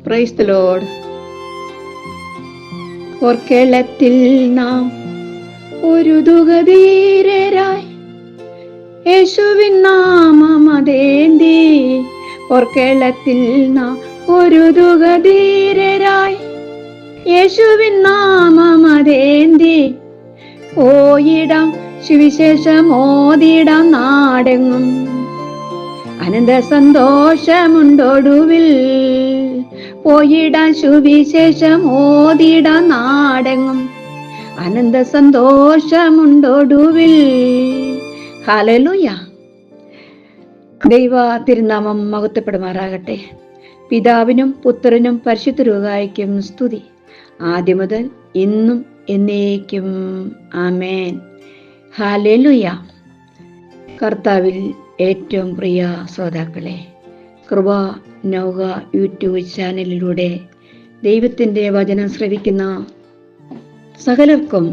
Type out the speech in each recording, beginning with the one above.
Praise the Lord. ഓർക്കേളത്തിൽ നാം ഒരു ദുഃഖധീരരായി യേശുവിൻ നാമമതേന്തി. ഓർക്കേളത്തിൽ നാം ഒരു ദുഃഖധീരരായി യേശുവിൻ നാമമതേന്തി. പോയിടാം സുവിശേഷം ഓതിടാം നാടെങ്ങും, അനന്ത സന്തോഷമുണ്ടൊടുവിൽ. പോയിടാൻ സുവിശേഷം ഓതിടാൻ നാടെങ്ങും, അനന്ത സന്തോഷമുണ്ടൊടുവിൽ. ഹല്ലേലൂയ. ദൈവ തിരുനാമം മഹത്വപ്പെടുമാറാകട്ടെ. പിതാവിനും പുത്രനും പരിശുദ്ധ രൂഹായ്ക്കും സ്തുതി, ആദ്യം മുതൽ ഇന്നും എന്നേക്കും. ആമേൻ. ഹല്ലേലൂയ. കർത്താവിൽ ഏറ്റവും പ്രിയ ശ്രോതാക്കളെ, കൃപ നൗക യൂട്യൂബ് ചാനലിലൂടെ ദൈവത്തിൻ്റെ വചനം ശ്രവിക്കുന്ന സകലർക്കും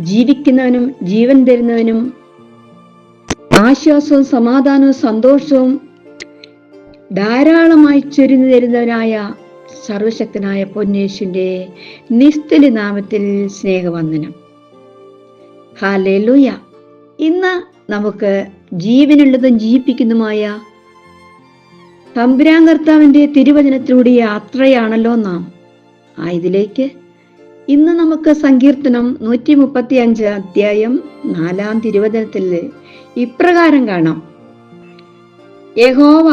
ജീവിക്കുന്നവനും ജീവൻ തരുന്നവനും ആശ്വാസവും സമാധാനവും സന്തോഷവും ധാരാളമായി ചൊരിഞ്ഞു തരുന്നവനായ സർവശക്തനായ പൊന്നേശുവിൻ്റെ നിസ്തുല നാമത്തിൽ സ്നേഹവന്ദനം. ഹല്ലേലൂയ. ഇന്ന് നമുക്ക് ജീവനുള്ളതും ജീവിപ്പിക്കുന്നതുമായ തമ്പുരാൻ കർത്താവിൻ്റെ തിരുവചനത്തിലൂടെ യാത്രയാണല്ലോ നാം. ഇതിലേക്ക് ഇന്ന് നമുക്ക് സങ്കീർത്തനം 135 അധ്യായം 4 തിരുവചനത്തിൽ ഇപ്രകാരം കാണാം: യഹോവ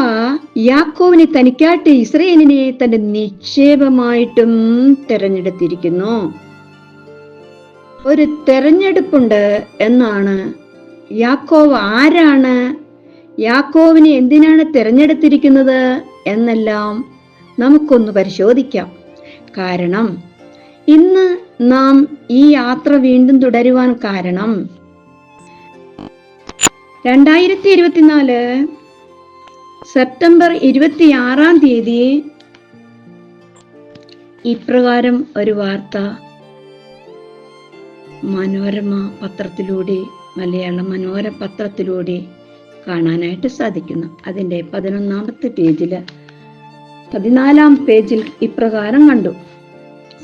യാക്കോബിനെ തനിക്കായിട്ട് ഇസ്രായേലിനെ തന്റെ നിക്ഷേപമായിട്ടും തെരഞ്ഞെടുത്തിരിക്കുന്നു. ഒരു തെരഞ്ഞെടുപ്പുണ്ട് എന്നാണ്. യാക്കോബ് ആരാണ്, യാക്കോബിനെ എന്തിനാണ് തെരഞ്ഞെടുത്തിരിക്കുന്നത് എന്നെല്ലാം നമുക്കൊന്ന് പരിശോധിക്കാം. കാരണം ഇന്ന് നാം ഈ യാത്ര വീണ്ടും തുടരുവാൻ കാരണം 2024 സെപ്റ്റംബർ 26 ഇപ്രകാരം ഒരു വാർത്ത മനോരമ പത്രത്തിലൂടെ, മലയാള മനോരമ പത്രത്തിലൂടെ കാണാനായിട്ട് സാധിക്കുന്നു. അതിൻ്റെ 11-ാമത്തെ പേജിൽ 14-ാം പേജിൽ ഇപ്രകാരം കണ്ടു: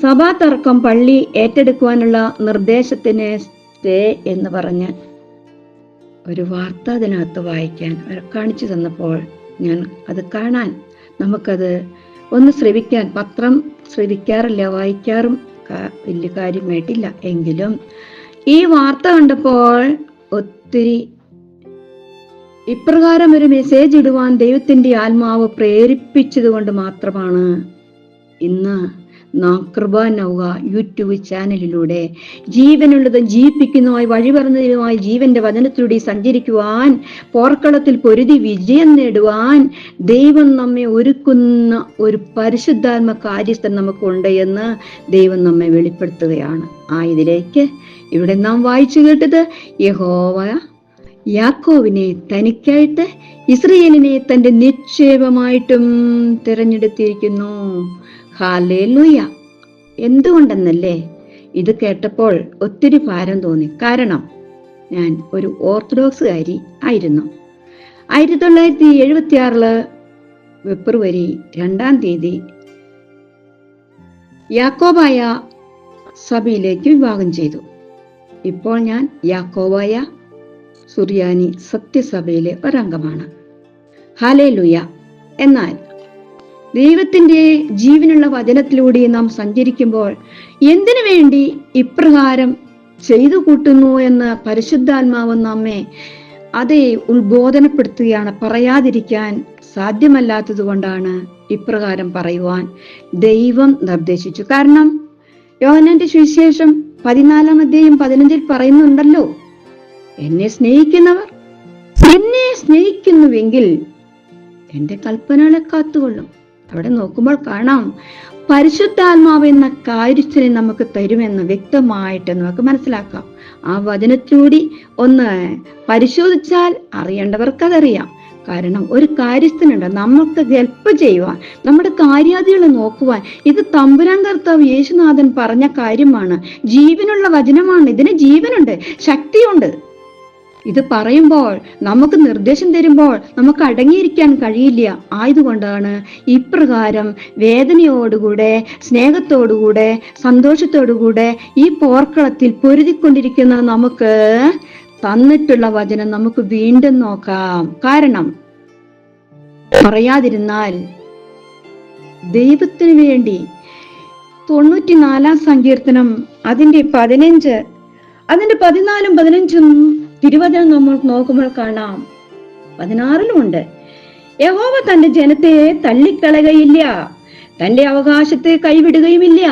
സഭാ തർക്കം പള്ളി ഏറ്റെടുക്കുവാനുള്ള നിർദ്ദേശത്തിന് സ്റ്റേ എന്ന് പറഞ്ഞ് ഒരു വാർത്ത അതിനകത്ത് വായിക്കാൻ കാണിച്ചു തന്നപ്പോൾ ഞാൻ അത് കാണാൻ, നമുക്കത് ഒന്ന് ശ്രവിക്കാൻ, പത്രം ശ്രവിക്കാറില്ല, വായിക്കാറും വലിയ കാര്യമായിട്ടില്ല. എങ്കിലും ഈ വാർത്ത കണ്ടപ്പോൾ ഒത്തിരി ഇപ്രകാരം ഒരു മെസ്സേജ് ഇടുവാൻ ദൈവത്തിൻ്റെ ആത്മാവ് പ്രേരിപ്പിച്ചത് കൊണ്ട് മാത്രമാണ് ഇന്ന് നാം കൃപ നൗക യൂട്യൂബ് ചാനലിലൂടെ ജീവനുള്ളതും ജീവിപ്പിക്കുന്നതുമായി വഴിപറഞ്ഞതുമായി ജീവന്റെ വചനത്തിലൂടെ സഞ്ചരിക്കുവാൻ, പോർക്കളത്തിൽ പൊരുതി വിജയം നേടുവാൻ ദൈവം നമ്മെ ഒരുക്കുന്ന ഒരു പരിശുദ്ധാത്മ കാര്യസ്ഥൻ നമുക്കുണ്ട് എന്ന് ദൈവം നമ്മെ വെളിപ്പെടുത്തുകയാണ്. ഇതിലേക്ക് ഇവിടെ നാം വായിച്ചു കേട്ടത്: യഹോവ യാക്കോബിനെ തനിക്കായിട്ട് ഇസ്രായേലിനെ തന്റെ നിക്ഷേപമായിട്ടും തിരഞ്ഞെടുത്തിരിക്കുന്നു. ഹല്ലേലൂയ. എന്തുകൊണ്ടെന്നല്ലേ, ഇത് കേട്ടപ്പോൾ ഒത്തിരി ഭാരം തോന്നി. കാരണം ഞാൻ ഒരു ഓർത്തഡോക്സുകാരി ആയിരുന്നു. 1976 ഫെബ്രുവരി 2 യാക്കോബായ സഭയിലേക്ക് വിവാഹം ചെയ്തു. ഇപ്പോൾ ഞാൻ യാക്കോബായ സുറിയാനി സത്യസഭയിലെ ഒരംഗമാണ്. ഹല്ലേലൂയ. എന്നാൽ ദൈവത്തിൻ്റെ ജീവനുള്ള വചനത്തിലൂടെ നാം സഞ്ചരിക്കുമ്പോൾ എന്തിനു വേണ്ടി ഇപ്രകാരം ചെയ്തു കൂട്ടുന്നു എന്ന് പരിശുദ്ധാത്മാവ് നമ്മെ അതേ ഉത്ബോധനപ്പെടുത്തുകയാണ്. പറയാതിരിക്കാൻ സാധ്യമല്ലാത്തത് കൊണ്ടാണ് ഇപ്രകാരം പറയുവാൻ ദൈവം നിർദ്ദേശിച്ചു. കാരണം യോഹന്നാന്റെ സുവിശേഷം 14-ാം അധ്യായം 15 പറയുന്നുണ്ടല്ലോ: എന്നെ സ്നേഹിക്കുന്നുവെങ്കിൽ എന്റെ കൽപ്പനകളെ കാത്തുകൊള്ളും. അവിടെ നോക്കുമ്പോൾ കാണാം, പരിശുദ്ധാത്മാവ് എന്ന കാര്യസ്ഥനെ നമുക്ക് തരുമെന്ന് വ്യക്തമായിട്ട് നമുക്ക് മനസ്സിലാക്കാം. ആ വചനത്തിലൂടെ ഒന്ന് പരിശോധിച്ചാൽ അറിയേണ്ടവർക്കതറിയാം. കാരണം ഒരു കാര്യസ്ഥനുണ്ട് നമുക്ക് ഹെൽപ്പ് ചെയ്യുവാൻ, നമ്മുടെ കാര്യാദികൾ നോക്കുവാൻ. ഇത് തമ്പുരാൻ കർത്താവ് യേശുനാഥൻ പറഞ്ഞ കാര്യമാണ്. ജീവനുള്ള വചനമാണ്. ഇതിന് ജീവനുണ്ട്, ശക്തിയുണ്ട്. ഇത് പറയുമ്പോൾ, നമുക്ക് നിർദ്ദേശം തരുമ്പോൾ നമുക്ക് അടങ്ങിയിരിക്കാൻ കഴിയില്ല. ആയതുകൊണ്ടാണ് ഇപ്രകാരം വേദനയോടുകൂടെ, സ്നേഹത്തോടുകൂടെ, സന്തോഷത്തോടുകൂടെ ഈ പോർക്കളത്തിൽ പൊരുതിക്കൊണ്ടിരിക്കുന്ന നമുക്ക് തന്നിട്ടുള്ള വചനം നമുക്ക് വീണ്ടും നോക്കാം. കാരണം പറയാതിരുന്നാൽ ദൈവത്തിന് വേണ്ടി 94 സങ്കീർത്തനം അതിന്റെ 15, അതിന്റെ 14, 15 തിരുവചനം നമ്മൾ നോക്കുമ്പോൾ കാണാം. 16 യഹോവ തന്റെ ജനത്തെ തള്ളിക്കളയുകയില്ല, തന്റെ അവകാശത്തെ കൈവിടുകയുമില്ല.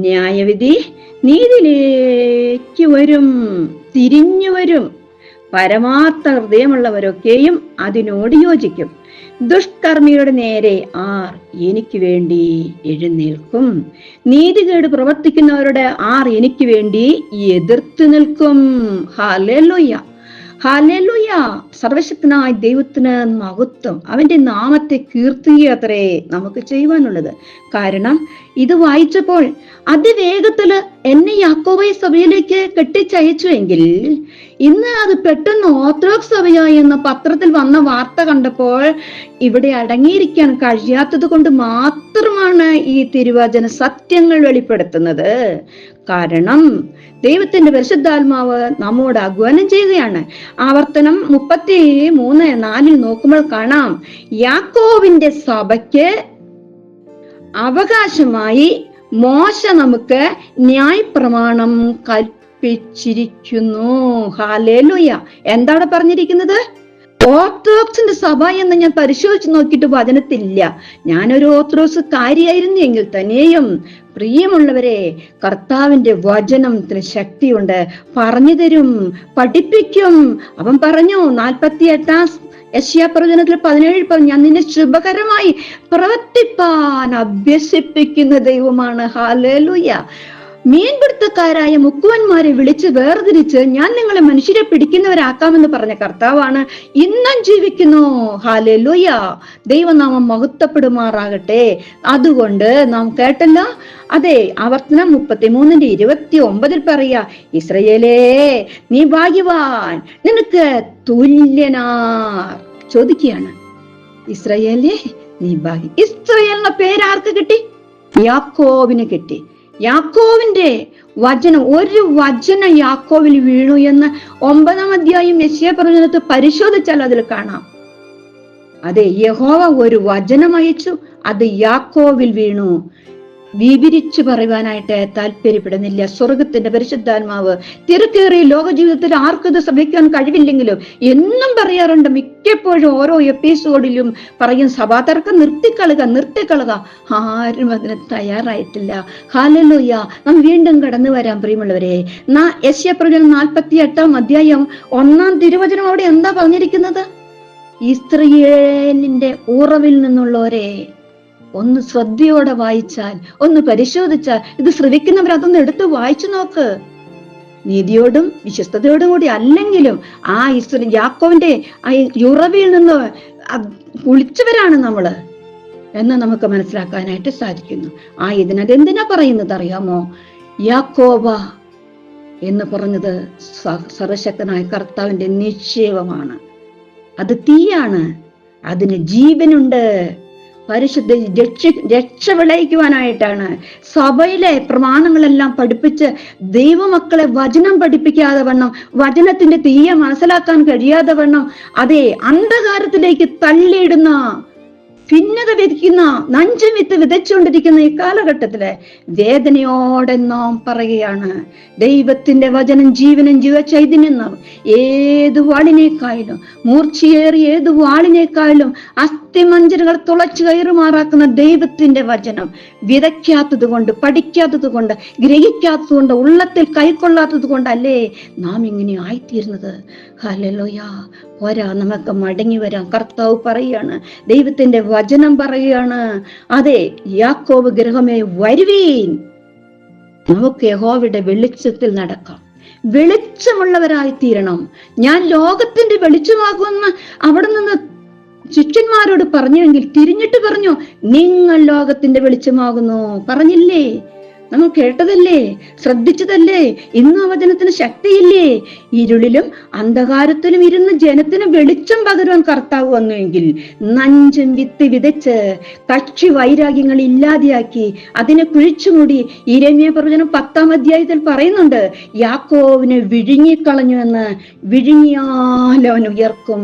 ന്യായവിധി നീതിയിലേക്ക് വരും, തിരിഞ്ഞു വരും. പരമാർത്ഥ ഹൃദയമുള്ളവരൊക്കെയും അതിനോട് യോജിക്കും. ദുഷ്കർമ്മിയുടെ നേരെ ആർ എനിക്ക് വേണ്ടി എഴുന്നേൽക്കും? നീതികേട് പ്രവർത്തിക്കുന്നവരുടെ ആർ എനിക്ക് വേണ്ടി എതിർത്ത് നിൽക്കും? Hallelujah, hallelujah. സർവശക്തനായ ദൈവത്തിന് മഹത്വം. അവന്റെ നാമത്തെ കീർത്തിയത്രേ നമുക്ക് ചെയ്യുവാനുള്ളത്. കാരണം ഇത് വായിച്ചപ്പോൾ അതിവേഗത്തില് എന്നെ യാക്കോബായ സഭയിലേക്ക് കെട്ടിച്ചയച്ചുവെങ്കിൽ ഇന്ന് അത് പെട്ടെന്ന് ഓർത്തഡോക്സ് സഭയായി എന്ന പത്രത്തിൽ വന്ന വാർത്ത കണ്ടപ്പോൾ ഇവിടെ അടങ്ങിയിരിക്കാൻ കഴിയാത്തത് കൊണ്ട് മാത്രമാണ് ഈ തിരുവചന സത്യങ്ങൾ വെളിപ്പെടുത്തുന്നത്. കാരണം ദൈവത്തിന്റെ പരിശുദ്ധാത്മാവ് നമ്മോട് ആഹ്വാനം ചെയ്യുകയാണ്. ആവർത്തനം 33:4 നോക്കുമ്പോൾ കാണാം, യാക്കോബിന്റെ സഭയ്ക്ക് അവകാശമായി മോശ നമുക്ക് ന്യായപ്രമാണം കൽപ്പിച്ചിരിക്കുന്നു. ഹല്ലേലൂയ. എന്താണ് പറഞ്ഞിരിക്കുന്നത്? ഓർത്തഡോക്സിന്റെ സഭ എന്ന് ഞാൻ പരിശോധിച്ച് നോക്കിയിട്ട് വചനത്തില്ല. ഞാനൊരു ഓർത്തഡോക്സ് കാര്യമായിരുന്നു എങ്കിൽ തന്നെയും പ്രിയമുള്ളവരെ, കർത്താവിന്റെ വചനത്തിന് ശക്തിയുണ്ട്. പറഞ്ഞു തരും, പഠിപ്പിക്കും. അവൻ പറഞ്ഞു 48 യശയ്യാപ്രവചനത്തിൽ 17 ഞാൻ നിന്നെ ശുഭകരമായി പ്രവർത്തിപ്പാൻ അഭ്യസിപ്പിക്കുന്ന ദൈവമാണ്. ഹല്ലേലൂയ. മീൻപിടുത്തക്കാരായ മുക്കുവന്മാരെ വിളിച്ച് വേർതിരിച്ച് ഞാൻ നിങ്ങളെ മനുഷ്യരെ പിടിക്കുന്നവരാക്കാമെന്ന് പറഞ്ഞ കർത്താവാണ് ഇന്നും ജീവിക്കുന്നു. ഹല്ലേലൂയ. ദൈവനാമം മഹത്വപ്പെടുമാറാകട്ടെ. അതുകൊണ്ട് നാം കേട്ടല്ലോ, അതെ, ആവർത്തനം 33:29 പറയാ, ഇസ്രായേലേ നീ ഭാഗ്യവാൻ, നിനക്ക് തുല്യനാർ. ചോദിക്കുകയാണ്, ഇസ്രായേലേ നീ ഭാഗ്യ. ഇസ്രായേലിന്റെ പേരാർക്ക് കിട്ടി? യാക്കോബിന് കിട്ടി. യാക്കോവിന്റെ വചനം, ഒരു വചനം യാക്കോവിൽ വീണു എന്ന് 9-ാം അധ്യായം യെശയ്യാപ്രവചനത്തിൽ പരിശോധിച്ചാൽ അതിൽ കാണാം. അതെ, യഹോവ ഒരു വചനം അയച്ചു, അത് യാക്കോവിൽ വീണു. വിവരിച്ചു പറയുവാനായിട്ട് താല്പര്യപ്പെടുന്നില്ല. സ്വർഗത്തിന്റെ പരിശുദ്ധാത്മാവ് തിരക്കേറിയ ലോക ജീവിതത്തിൽ ആർക്കത് ശ്രമിക്കാൻ കഴിവില്ലെങ്കിലും എന്നും പറയാറുണ്ട്. മിക്കപ്പോഴും ഓരോ എപ്പിസോഡിലും പറയും, സഭാതർക്കം നിർത്തിക്കളുക. ആരും അതിന് തയ്യാറായിട്ടില്ല. ഹല്ലേലൂയ. നാം വീണ്ടും കടന്നു വരാം പ്രിയമുള്ളവരെ. യെശയ്യാപ്രവചനം 48-ാം അധ്യായം 1-ാം തിരുവചനം അവിടെ എന്താ പറഞ്ഞിരിക്കുന്നത്? ഇസ്രായേലിന്റെ ഉറവിൽ നിന്നുള്ളവരെ ഒന്ന് ശ്രദ്ധയോടെ വായിച്ചാൽ, ഒന്ന് പരിശോധിച്ചാൽ, ഇത് ശ്രവിക്കുന്നവർ അതൊന്ന് എടുത്ത് വായിച്ചു നോക്ക്. നീതിയോടും വിശ്വസ്തയോടും കൂടി അല്ലെങ്കിലും ആ യാക്കോവിന്റെ ആ ഉറവിൽ നിന്ന് കുളിച്ചവരാണ് നമ്മള് എന്ന് നമുക്ക് മനസ്സിലാക്കാനായിട്ട് സാധിക്കുന്നു. ഇതിനതെന്തിനാ പറയുന്നത് അറിയാമോ? യാക്കോബ എന്ന് പറഞ്ഞത് സർവശക്തനായ കർത്താവിന്റെ നിശ്ചയമാണ്. അത് തീയാണ്, അതിന് ജീവനുണ്ട്. പരിശുദ്ധ രക്ഷ വിളയിക്കുവാനായിട്ടാണ് സഭയിലെ പ്രമാണങ്ങളെല്ലാം പഠിപ്പിച്ച് ദൈവമക്കളെ വചനം പഠിപ്പിക്കാതെ വണ്ണം, വചനത്തിന്റെ തീയെ മനസ്സിലാക്കാൻ കഴിയാതെ വണ്ണം, അതെ, അന്ധകാരത്തിലേക്ക് തള്ളിയിടുന്ന, ഭിന്നത വിധിക്കുന്ന, നഞ്ചും വിത്ത് വിതച്ചുകൊണ്ടിരിക്കുന്ന ഈ കാലഘട്ടത്തില് വേദനയോടെ നാം പറയുകയാണ്, ദൈവത്തിന്റെ വചനം ജീവനും ജീവചൈതന്യം, ഏത് വാളിനേക്കായാലും, മൂർച്ചയേറിയ ഏത് വാളിനേക്കായാലും അസ്ഥിമഞ്ജനുകൾ തുളച്ചു കയറുമാറാക്കുന്ന ദൈവത്തിന്റെ വചനം വിതയ്ക്കാത്തത് കൊണ്ട്, പഠിക്കാത്തത് കൊണ്ട്, ഗ്രഹിക്കാത്തത് കൊണ്ട്, ഉള്ളത്തിൽ കൈക്കൊള്ളാത്തത് കൊണ്ടല്ലേ നാം ഇങ്ങനെ ആയിത്തീരുന്നത്. ഹല്ലേലൂയ. പോരാ, നമുക്ക് മടങ്ങി വരാം. കർത്താവ് പറയാണ്, ദൈവത്തിന്റെ വചനം പറയുകയാണ്, അതെ, യാക്കോബ് ഗൃഹമേ വരുവീൻ, നമുക്ക് യഹോവയുടെ വെളിച്ചത്തിൽ നടക്കാം. വെളിച്ചമുള്ളവരായി തീരണം. ഞാൻ ലോകത്തിന്റെ വെളിച്ചമാകുമെന്ന് അവിടെ നിന്ന് ശിഷ്യന്മാരോട് പറഞ്ഞുവെങ്കിൽ തിരിഞ്ഞിട്ട് പറഞ്ഞു, നിങ്ങൾ ലോകത്തിന്റെ വെളിച്ചമാകുന്നു പറഞ്ഞില്ലേ? നമ്മൾ കേട്ടതല്ലേ, ശ്രദ്ധിച്ചതല്ലേ. ഇന്ന് ആ വചനത്തിന് ശക്തിയില്ലേ? ഇരുളിലും അന്ധകാരത്തിലും ഇരുന്ന് ജനത്തിന് വെളിച്ചം പകരുവാൻ കർത്താവ് വന്നുവെങ്കിൽ നഞ്ചും വിത്ത് വിതച്ച് കക്ഷി വൈരാഗ്യങ്ങൾ ഇല്ലാതെയാക്കി അതിനെ കുഴിച്ചുമൂടി യിരെമ്യാ പ്രവചനം 10-ാം അധ്യായത്തിൽ പറയുന്നുണ്ട്, യാക്കോവിനെ വിഴുങ്ങിക്കളഞ്ഞു എന്ന്. വിഴുങ്ങിയാൽ അവൻ ഉയർക്കും.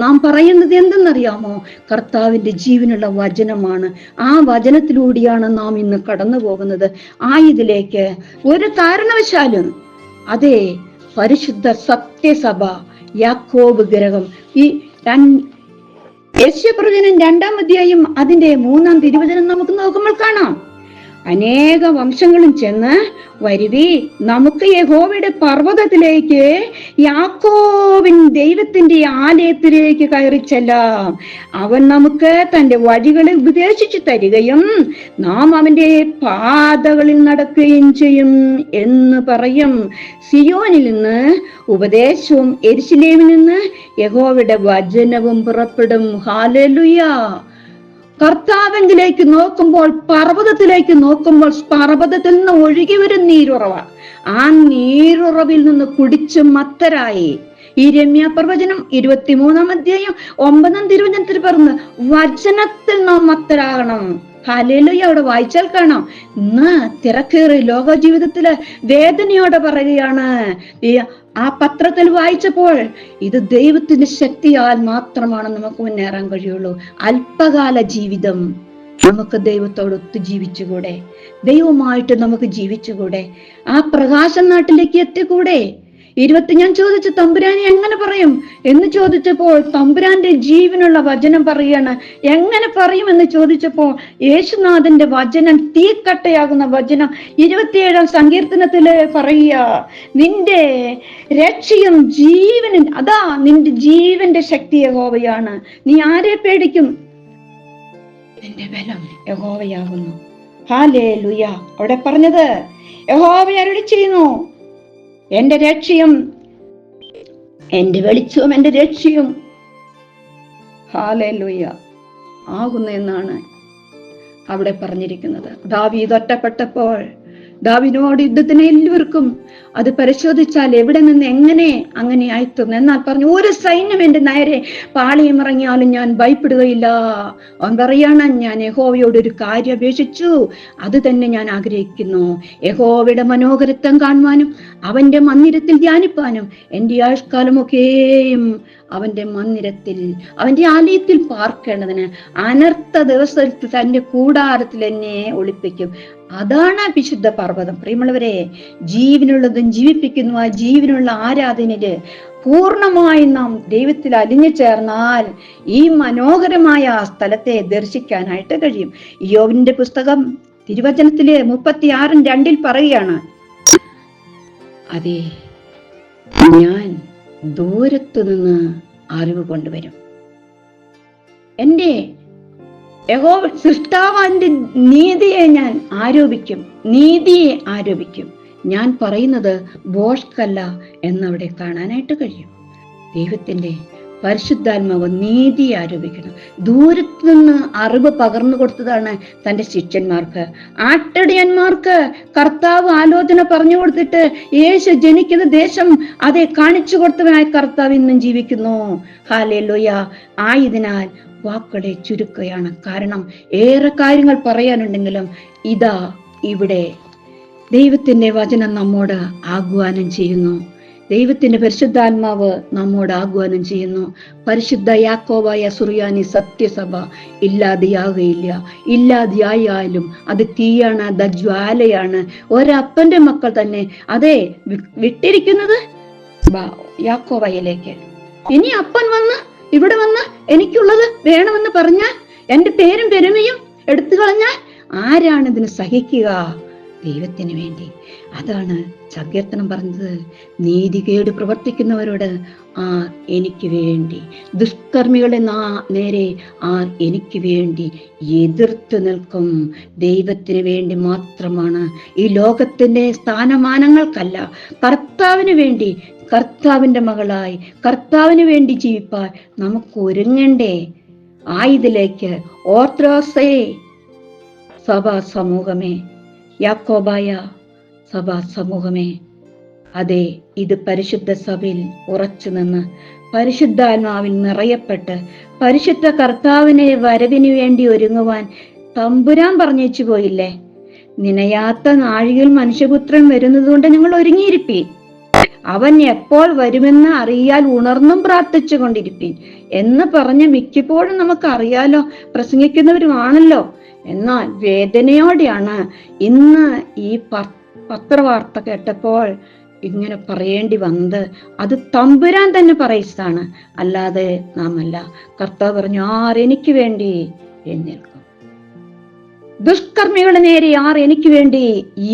നാം പറയുന്നത് എന്തെന്നറിയാമോ? കർത്താവിന്റെ ജീവനുള്ള വചനമാണ്. ആ വചനത്തിലൂടെയാണ് നാം ഇന്ന് കടന്നു പോകുന്നത്. ഇതിലേക്ക് ഒരു കാരണവശാലും അതെ പരിശുദ്ധ സത്യസഭ യാക്കോബ് ഗ്രഹം ഈ യെശയ്യാപ്രവചനം 2-ാം അധ്യായം അതിന്റെ 3-ാം തിരുവചനം നമുക്ക് നോക്കുമ്പോൾ കാണാം, അനേക വംശങ്ങളും ചെന്ന് വരുവി, നമുക്ക് യഹോവയുടെ പർവ്വതത്തിലേക്ക്, യാക്കോബിൻ ദൈവത്തിന്റെ ആലയത്തിലേക്ക് കയറി ചെല്ലാം. അവൻ നമുക്ക് തന്റെ വഴികളെ ഉപദേശിച്ചു തരികയും നാം അവന്റെ പാതകളിൽ നടക്കുകയും ചെയ്യും എന്ന് പറയും. സിയോനിൽ നിന്ന് ഉപദേശവും യെരൂശലേമിൽ നിന്ന് യഹോവയുടെ വചനവും പുറപ്പെടും. ഹല്ലേലൂയ. കർത്താവിലേക്ക് നോക്കുമ്പോൾ, പർവ്വതത്തിലേക്ക് നോക്കുമ്പോൾ, പർവ്വതത്തിൽ നിന്ന് ഒഴുകി വരും നീരുറവ. ആ നീരുറവിൽ നിന്ന് കുടിച്ച് മത്തരായി. യിരെമ്യാ പ്രവചനം 23-ാം അധ്യായം 9-ാം തിരുവചനത്തിൽ പറഞ്ഞു, വചനത്തിൽ നാം മത്തരാകണം. ഹല്ലേലൂയ. അവിടെ വായിച്ചാൽ കാണാം. ഇന്ന് തിരക്കേറി ലോക ജീവിതത്തില് വേദനയോടെ പറയുകയാണ്. ആ പത്രത്തിൽ വായിച്ചപ്പോൾ ഇത് ദൈവത്തിന്റെ ശക്തിയാൽ മാത്രമാണ് നമുക്ക് മുന്നേറാൻ കഴിയുള്ളൂ. അല്പകാല ജീവിതം നമുക്ക് ദൈവത്തോട് ഒത്തു ജീവിച്ചുകൂടെ? ദൈവമായിട്ട് നമുക്ക് ജീവിച്ചുകൂടെ? ആ പ്രകാശ നാട്ടിലേക്ക് എത്തിക്കൂടെ? ഞാൻ ചോദിച്ചു, തമ്പുരാനെ എങ്ങനെ പറയും എന്ന് ചോദിച്ചപ്പോൾ തമ്പുരാന്റെ ജീവനുള്ള വചനം പറയാണ്. എങ്ങനെ പറയും എന്ന് ചോദിച്ചപ്പോൾ യേശുനാഥന്റെ വചനം, തീക്കട്ടയാകുന്ന വചനം 27-ാം സങ്കീർത്തനത്തില് പറയുക, നിന്റെ രക്ഷയും ജീവനും, അതാ നിന്റെ ജീവന്റെ ശക്തി യഹോവയാണ്. നീ ആരെ പേടിക്കും? നിന്റെ ബലം യഹോവയാകുന്നു. ഹല്ലേലൂയ. അവിടെ പറഞ്ഞത് യഹോവ അരുളി ചെയ്യുന്നു, എന്റെ രക്ഷയും എന്റെ വെളിച്ചവും എന്റെ രക്ഷയും ഹല്ലേലൂയ ആകുന്നു എന്നാണ് അവിടെ പറഞ്ഞിരിക്കുന്നത്. ദാവീദ് ഒറ്റപ്പെട്ടപ്പോൾ ദാവീദിനോട് യുദ്ധത്തിന് എല്ലാവർക്കും അത് പരിശോധിച്ചാൽ എവിടെ നിന്ന് എങ്ങനെ അങ്ങനെ ആയിത്തീർന്നു. എന്നാൽ പറഞ്ഞു, ഒരു സൈന്യം എന്റെ നേരെ പാളയം ഇറങ്ങിയാലും ഞാൻ ഭയപ്പെടുകയില്ല. അവൻ പറയാണ്, ഞാൻ യഹോവയോട് ഒരു കാര്യം അപേക്ഷിച്ചു, അത് തന്നെ ഞാൻ ആഗ്രഹിക്കുന്നു, യഹോവയുടെ മനോഹരത്വം കാണുവാനും അവന്റെ മന്ദിരത്തിൽ ധ്യാനിപ്പാനും എന്റെ ആയുഷ്കാലമൊക്കെയും അവന്റെ മന്ദിരത്തിൽ, അവന്റെ ആലയത്തിൽ പാർക്കേണ്ടതിന് അനർത്ഥ ദിവസത്തിൽ തന്റെ കൂടാരത്തിൽ എന്നെ ഒളിപ്പിക്കും. അതാണ് വിശുദ്ധ പർവ്വതം. പ്രിയമുള്ളവരെ, ജീവനുള്ളതും ജീവിപ്പിക്കുന്നു ആ ജീവനുള്ള ആരാധനയില് പൂർണ്ണമായി നാം ദൈവത്തിൽ അലിഞ്ഞു ചേർന്നാൽ ഈ മനോഹരമായ ആ സ്ഥലത്തെ ദർശിക്കാനായിട്ട് കഴിയും. യോബിന്റെ പുസ്തകം തിരുവചനത്തില് 36:2 പറയുകയാണ്, അതെ, ഞാൻ ദൂരത്തു നിന്ന് അറിവ് കൊണ്ടുവരും. എന്റെ യഹോവ സൃഷ്ടാവിന്റെ നീതിയെ ഞാൻ ആരോപിക്കും, നീതിയെ ആരോപിക്കും. ഞാൻ പറയുന്നത് ബോഷ്കല്ല എന്നവിടെ കാണാനായിട്ട് കഴിയും. ദൈവത്തിന്റെ പരിശുദ്ധാത്മാവ് നീതി ആരോപിക്കണം. ദൂരത്തു നിന്ന് അറിവ് പകർന്നു കൊടുത്തതാണ് തന്റെ ശിഷ്യന്മാർക്ക്. ആട്ടിടയന്മാർക്ക് കർത്താവ് ആലോചന പറഞ്ഞു കൊടുത്തിട്ട് യേശു ജനിക്കുന്ന ദേശം അതെ കാണിച്ചു കൊടുത്തവനായി കർത്താവ് ഇന്നും ജീവിക്കുന്നു. ഹല്ലേലൂയ. ആയതിനാൽ വാക്കുകളെ ചുരുക്കുകയാണ്. കാരണം ഏറെ കാര്യങ്ങൾ പറയാനുണ്ടെങ്കിലും ഇതാ ഇവിടെ ദൈവത്തിന്റെ വചനം നമ്മോട് ആഹ്വാനം ചെയ്യുന്നു. ദൈവത്തിന്റെ പരിശുദ്ധാത്മാവ് നമ്മോട് ആഹ്വാനം ചെയ്യുന്നു. പരിശുദ്ധ യാക്കോബായ സുറിയാനി സത്യസഭ ഇല്ലാതെയാകുകയില്ല. ഇല്ലാതെയായാലും അത് തീയാണ്, അത് ജ്വാലയാണ്. ഒരപ്പന്റെ മക്കൾ തന്നെ അതെ വിട്ടിരിക്കുന്നത് യാക്കോബായിലേക്ക്. ഇനി അപ്പൻ വന്ന് ഇവിടെ വന്ന് എനിക്കുള്ളത് വേണമെന്ന് പറഞ്ഞാൽ, എന്റെ പേരും പെരുമയും എടുത്തു കളഞ്ഞാൽ ആരാണ് ഇതിന് സഹിക്കുക? ദൈവത്തിന് വേണ്ടി. അതാണ് സങ്കീർത്തനം പറഞ്ഞത്, നീതികേട് പ്രവർത്തിക്കുന്നവരോട് എനിക്ക് വേണ്ടി, ദുഷ്കർമ്മികളെ നേരെ എനിക്ക് വേണ്ടി എതിർത്ത് നിൽക്കും. ദൈവത്തിന് വേണ്ടി മാത്രമാണ്. ഈ ലോകത്തിന്റെ സ്ഥാനമാനങ്ങൾക്കല്ല, കർത്താവിന് വേണ്ടി, കർത്താവിന്റെ മകളായി കർത്താവിന് വേണ്ടി ജീവിപ്പാൻ നമുക്ക് ഒരുങ്ങണ്ടേ? ഇതിലേക്ക് ഓർത്തഡോക്സ് സഭാ സമൂഹമേ, യാക്കോബായ സഭാ സമൂഹമേ, അതെ, ഇത് പരിശുദ്ധ സഭയിൽ ഉറച്ചു നിന്ന് പരിശുദ്ധാത്മാവിൽ നിറയപ്പെട്ട് പരിശുദ്ധ കർത്താവിനെ വരവിന് വേണ്ടി ഒരുങ്ങുവാൻ തമ്പുരാൻ പറഞ്ഞേച്ചു പോയില്ലേ? നിനയാത്ത നാഴികയിൽ മനുഷ്യപുത്രൻ വരുന്നതുകൊണ്ട് നിങ്ങൾ ഒരുങ്ങിയിരിപ്പീൻ. അവൻ എപ്പോൾ വരുമെന്ന് അറിയാൽ ഉണർന്നും പ്രാർത്ഥിച്ചു കൊണ്ടിരിപ്പീൻ എന്ന് പറഞ്ഞ് മിക്കപ്പോഴും നമുക്ക് അറിയാലോ, പ്രസംഗിക്കുന്നവരുമാണല്ലോ. എന്നാൽ വേദനയോടെയാണ് ഇന്ന് ഈ പത്രവാർത്ത കേട്ടപ്പോൾ ഇങ്ങനെ പറയേണ്ടി വന്നത്. അത് തമ്പുരാൻ തന്നെ പറയിച്ചാണ്, അല്ലാതെ നാം അല്ല. കർത്താവ് പറഞ്ഞു, ആർ എനിക്ക് വേണ്ടി എഴുന്നേൽക്കും? ദുഷ്കർമ്മികളുടെ നേരെ ആർ എനിക്ക് വേണ്ടി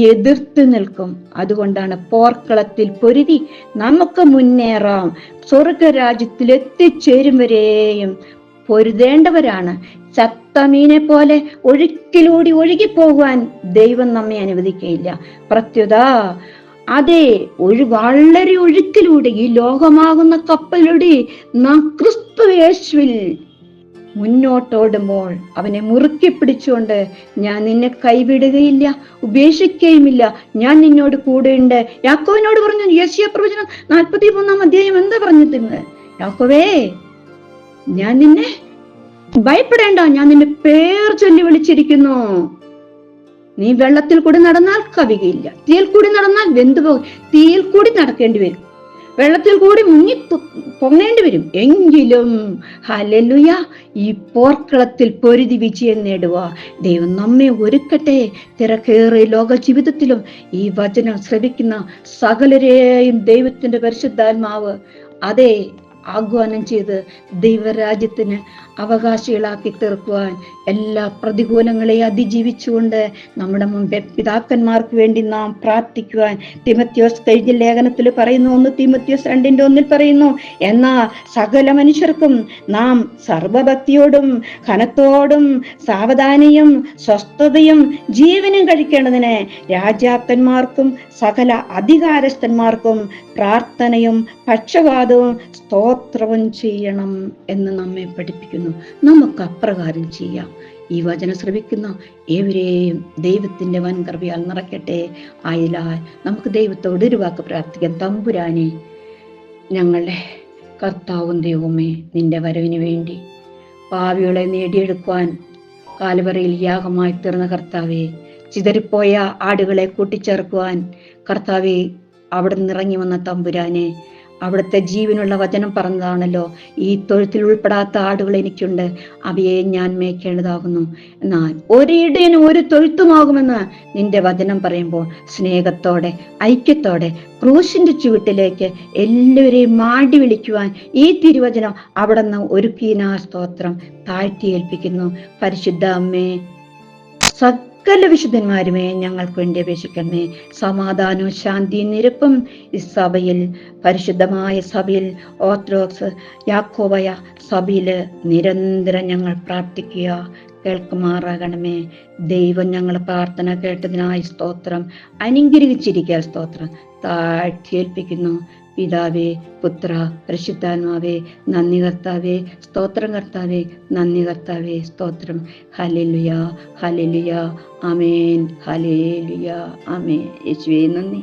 എതിർത്ത് നിൽക്കും? അതുകൊണ്ടാണ് പോർക്കളത്തിൽ പൊരുതി നമുക്ക് മുന്നേറാം. സ്വർഗരാജ്യത്തിൽ എത്തിച്ചേരും വരെയും പൊരുതേണ്ടവരാണ്. ചത്തമീനെ പോലെ ഒഴുക്കിലൂടി ഒഴുകിപ്പോകുവാൻ ദൈവം നമ്മെ അനുവദിക്കുകയില്ല. പ്രത്യുത അതെ, വളരെ ഒഴുക്കിലൂടെ ഈ ലോകമാകുന്ന കപ്പലിലൂടെ നാം ക്രിസ്തു യേശുവിൽ മുന്നോട്ടോടുമ്പോൾ അവനെ മുറുക്കി പിടിച്ചുകൊണ്ട്, ഞാൻ നിന്നെ കൈവിടുകയില്ല, ഉപേക്ഷിക്കുകയുമില്ല, ഞാൻ നിന്നോട് കൂടെയുണ്ട്. യാക്കോവിനോട് പറഞ്ഞു, യെശയ്യാ പ്രവചനം 43-ാം അധ്യായം എന്താ പറഞ്ഞിരുന്നത്? യാക്കോവേ, ഞാൻ നിന്നെ ഭയപ്പെടേണ്ട, ഞാൻ നിന്നെ പേർ ചൊല്ലി വിളിച്ചിരിക്കുന്നു. നീ വെള്ളത്തിൽ കൂടി നടന്നാൽ കവികയില്ല, തീയിൽ കൂടി നടന്നാൽ വെന്തുപോകും. തീയിൽ കൂടി നടക്കേണ്ടി വരും, വെള്ളത്തിൽ കൂടി മുങ്ങി പൊങ്ങേണ്ടി വരും. എങ്കിലും ഹല്ലേലൂയ, ഈ പോർക്കളത്തിൽ പൊരുതി വിജയം നേടുക. ദൈവം നമ്മെ ഒരുക്കട്ടെ. തിരക്കേറിയ ലോക ജീവിതത്തിലും ഈ വചനം ശ്രവിക്കുന്ന സകലരെയും ദൈവത്തിന്റെ പരിശുദ്ധാത്മാവ് അതെ ആഹ്വാനം ചെയ്ത് ദൈവരാജ്യത്തിന് അവകാശികളാക്കി തീർക്കുവാൻ, എല്ലാ പ്രതികൂലങ്ങളെയും അതിജീവിച്ചുകൊണ്ട് നമ്മുടെ മുമ്പേ പിതാക്കന്മാർക്ക് വേണ്ടി നാം പ്രാർത്ഥിക്കുവാൻ തിമോത്തിയോസ് കഴിഞ്ഞ ലേഖനത്തിൽ പറയുന്നു. 1 തിമോത്തിയോസ് 2:1 പറയുന്നു, എന്നാൽ സകല മനുഷ്യർക്കും നാം സർവഭക്തിയോടും ഘനത്തോടും സാവധാനയും സ്വസ്ഥതയും ജീവനും കഴിക്കേണ്ടതിന് രാജാക്കന്മാർക്കും സകല അധികാരസ്ഥന്മാർക്കും പ്രാർത്ഥനയും പക്ഷപാതവും സ്തോത്രവും ചെയ്യണം എന്ന് നമ്മെ പഠിപ്പിക്കുന്നു. നമുക്ക് അപ്രകാരം ചെയ്യാം. ഈ വചനം ശ്രവിക്കുന്ന ഏവരെയും ദൈവത്തിന്റെ വൻകൃപയാൽ നിറയ്ക്കട്ടെ. ആയതിനാൽ നമുക്ക് ദൈവത്തോട് ഒരു വാക്ക് പ്രാർത്ഥിക്കാം. തമ്പുരാനെ, ഞങ്ങളുടെ കർത്താവും ദൈവമേ, നിന്റെ വരവിന് വേണ്ടി പാവികളെ നേടിയെടുക്കുവാൻ കാൽവറിയിൽ യാഗമായി തീർന്ന കർത്താവെ, ചിതറിപ്പോയ ആടുകളെ കൂട്ടിച്ചേർക്കുവാൻ കർത്താവെ അവിടെ നിറങ്ങി വന്ന തമ്പുരാനെ, അവിടുത്തെ ജീവനുള്ള വചനം പറഞ്ഞതാണല്ലോ, ഈ തൊഴുത്തിൽ ഉൾപ്പെടാത്ത ആടുകൾ എനിക്കുണ്ട്, അവയെ ഞാൻ മേയ്ക്കേണ്ടതാകുന്നു. എന്നാൽ ഒരിടയനും ഒരു തൊഴുത്തുമാകുമെന്ന് നിന്റെ വചനം പറയുമ്പോൾ സ്നേഹത്തോടെ ഐക്യത്തോടെ ക്രൂശിന്റെ ചുവട്ടിലേക്ക് എല്ലാവരെയും മാടി വിളിക്കുവാൻ ഈ തിരുവചനം അവിടെ നിന്ന് ഒരുക്കിയ സ്തോത്രം താഴ്ത്തിയേൽപ്പിക്കുന്നു. പരിശുദ്ധ അമ്മേ, സകല വിശുദ്ധന്മാരുമേ, ഞങ്ങൾക്ക് വേണ്ടി അപേക്ഷിക്കണമേ. സമാധാനവും ശാന്തിയും നിരപ്പും ഈ സഭയിൽ, പരിശുദ്ധമായ സഭയിൽ, ഓർത്തഡോക്സ് യാക്കോബായ സഭയിൽ നിരന്തരം ഞങ്ങൾ പ്രാർത്ഥിക്കുക. കേൾക്കുമാറാകണമേ. ദൈവം ഞങ്ങളുടെ പ്രാർത്ഥന കേട്ടതിനായി സ്തോത്രം. അനുഗ്രഹിച്ചിരിക്കുക സ്തോത്രം താഴ്ത്തിയേൽപ്പിക്കുന്നു. പിതാവേ, പുത്ര, പരിശുദ്ധാത്മാവേ, നന്ദി കർത്താവേ, സ്തോത്രം കർത്താവേ, നന്ദി കർത്താവേ, സ്തോത്രം. ഹല്ലേലൂയ, ഹല്ലേലൂയ, ആമേൻ, ഹല്ലേലൂയ, ആമേൻ. യേശുവേ നന്ദി.